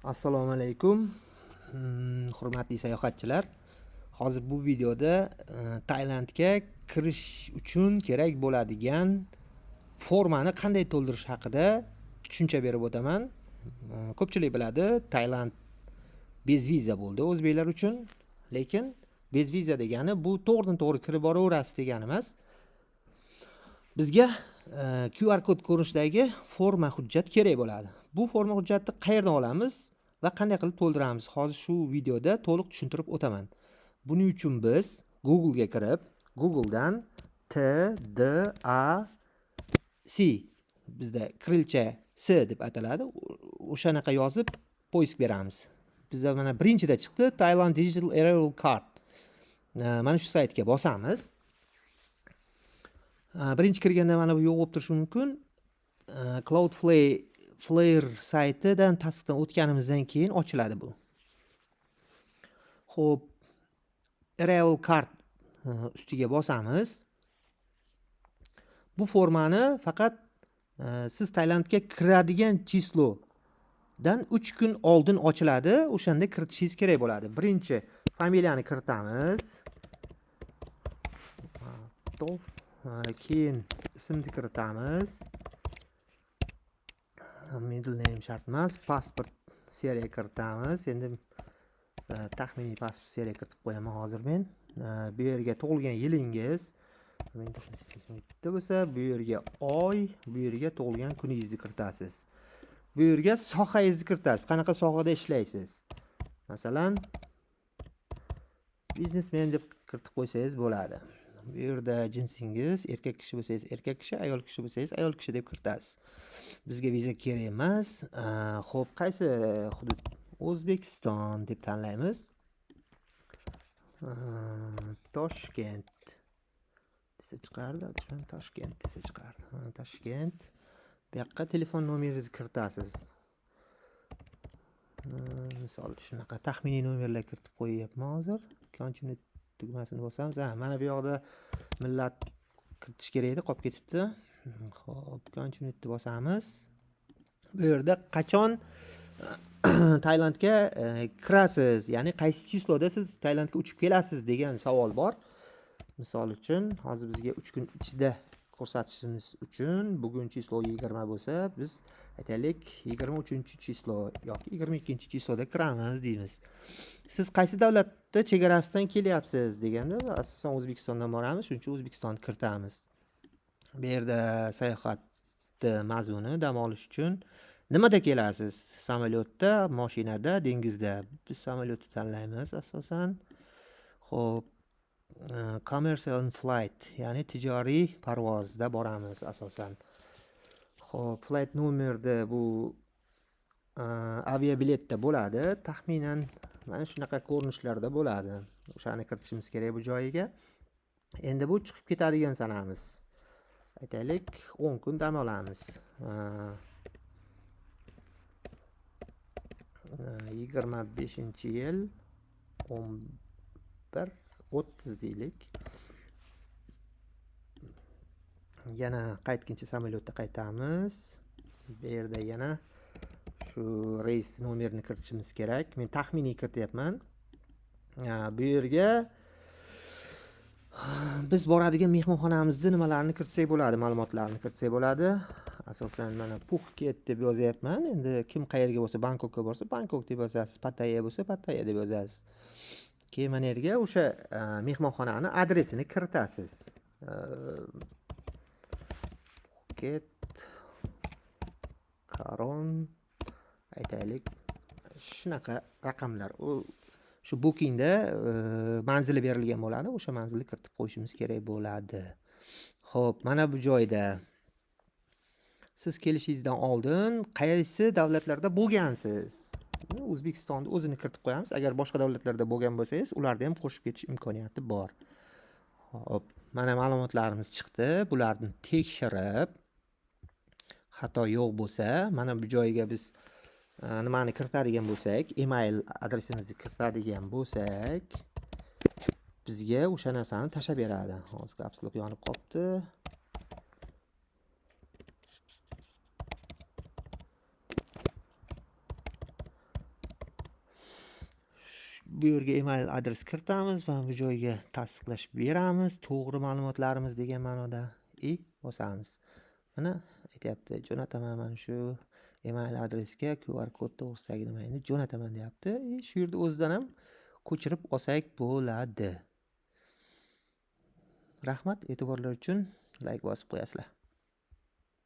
Assalomu alaykum. Hurmatli sayohatchilar. Hozir bu videoda Tailandga kirish uchun kerak bo'ladigan formani qanday to'ldirish haqida tushuncha berib o'taman. Ko'pchilik biladi, Tailand bez viza bo'ldi o'zbeklar uchun, lekin bez viza degani bu to'g'ridan-to'g'ri kirib boraverasiz degani emas. Bizga QR kod ko'rinishidagi forma hujjat kerak bo'ladi. Bu forma hujjatni qayerdan olamiz va qanday qilib to'ldiramiz? Hozir shu videoda to'liq tushuntirib o'taman. Buning uchun biz Google ga kirib, Googledan TDAC bizda kirillcha S deb ataladi. O'shanaqa yozib poisk beramiz. Bizda mana birinchida chiqdi Thailand Digital Arrival Card. Mana shu saytga bosamiz. Birinchi kirganda mana bu yo'q bo'lib turishi mumkin. Cloudflare saytidan tasdiqdan o'tganimizdan keyin ochiladi bu. Xo'p, Arrival Card ustiga bosamiz. Bu formani faqat siz Tailandga kiradigan chislodan 3 kun oldin ochiladi. O'shanda kiritishingiz kerak bo'ladi. Birinchi familiyani kiritamiz. Keyin ismni kiritamiz. Middle name shart emas. Pasport seriya kiritamiz. Endi taxminiy pasport seriya kiritib qo'yaman hozir men. Bu yerga tug'ilgan yilingiz bitta bo'lsa, bu yerga oy, bu yerga tug'ilgan kuningizni kiritasiz. Bu yerga sohangizni kiritasiz. Qanaqa sohada ishlaysiz? Masalan, biznesmen deb kiritib qo'ysangiz bo'ladi. Bu yerda jinsingiz erkak kishi bo'lsangiz erkak kishi, ayol kishi bo'lsangiz ayol kishi deb kiritasiz. Bizga viza kerak emas. Xo'p, qaysi hudud? O'zbekiston deb tanlaymiz. Toshkent desa chiqardi, adashmay Toshkent desa chiqardi. Toshkent. Bu yoqqa telefon nomeringizni kiritasiz. Misol shunaqa taxminiy nomerlar kiritib qo'yyapman hozir. Konchinet tugmasini bosamiz. Mana bu yoqda millat kiritish kerak edi, qolib ketibdi. Xo'p, konchinetni bosamiz. Bu yerda qachon Tailandga kirasiz, ya'ni qaysi chisloda siz Tailandga uchib kelasiz degan savol bor. Misol uchun, hozir bizga 3 kun ichida ko'rsatishimiz uchun bugun chislo 20 bo'lsa, biz aytaylik 23-chislo yoki 22-chisloda kiramiz deymiz. Siz qaysi davlatda chegarasidan kelyapsiz deganda, asosan O'zbekistondan boramiz, shuning uchun O'zbekistonni kiritamiz. Bu yerda sayohatni mazmuni dam olish uchun nimada kelasiz? Samolyotda, mashinada, dengizda. Biz samolyotni tanlaymiz asosan. Xo'p, commercial flight, ya'ni tijoriy parvozda boramiz asosan. Xo'p, flight nomerda bu aviabiletda bo'ladi. Taxminan mana shunaqa ko'rinishlarda bo'ladi. O'shani kiritishimiz kerak bu joyiga. Endi bu chiqib ketadigan sanamiz. Aytaylik 10 kun dam olamiz. 25-yil 11:30 deylik. Yana qaytkinchi samolyotda qaytamiz. Bu yerda yana shu reys nomerini kiritishimiz kerak. Men taxminiy kirityapman. Bu yerga biz boradigan mehmonxonamizda nimalarni kiritsak bo'ladi, ma'lumotlarni kiritsak bo'ladi. Asosan mana Phuket deb yozyapman. Endi kim qayerga bo'lsa, Bangkokka borsa, Bangkok deb yozasiz, Pattaya bo'lsa, Pattaya deb yozasiz. Keyin mana yerga o'sha mehmonxonani adresini kiritasiz. Phuket Karon aytaylik shunaqa raqamlar. Shu bookingda manzili berilgan bo'ladi. O'sha manzilni kiritib qo'yishimiz kerak bo'ladi. Xo'p, mana bu joyda siz kelishingizdan oldin qaysi davlatlarda bo'lgansiz? O'zbekistonni o'zini kiritib qo'yamiz. Agar boshqa davlatlarda bo'lgan bo'lsangiz, ularni ham qo'shib ketish imkoniyati bor. Xo'p, mana ma'lumotlarimiz chiqdi. Bularni tekshirib, xato yo'q bo'lsa, mana bu joyga biz nimani kiritadigan bo'lsak, email adresimizni kiritadigan bo'lsak, bizga o'sha narsani tashlab beradi. Hozir kapsulak yonib qolibdi. bu yerga email adres kiritamiz va bu joyga tasdiqlash beramiz, to'g'ri ma'lumotlarimiz degan ma'noda bosamiz. Mana aytyapti, jo'nataman mana shu email adresga QR kod to'g'risidagi nimani jo'nataman deyapti. Shu yerda o'zidan ham ko'chirib olsak bo'ladi. Rahmat, e'tiborlar uchun like bosib qo'yasizlar.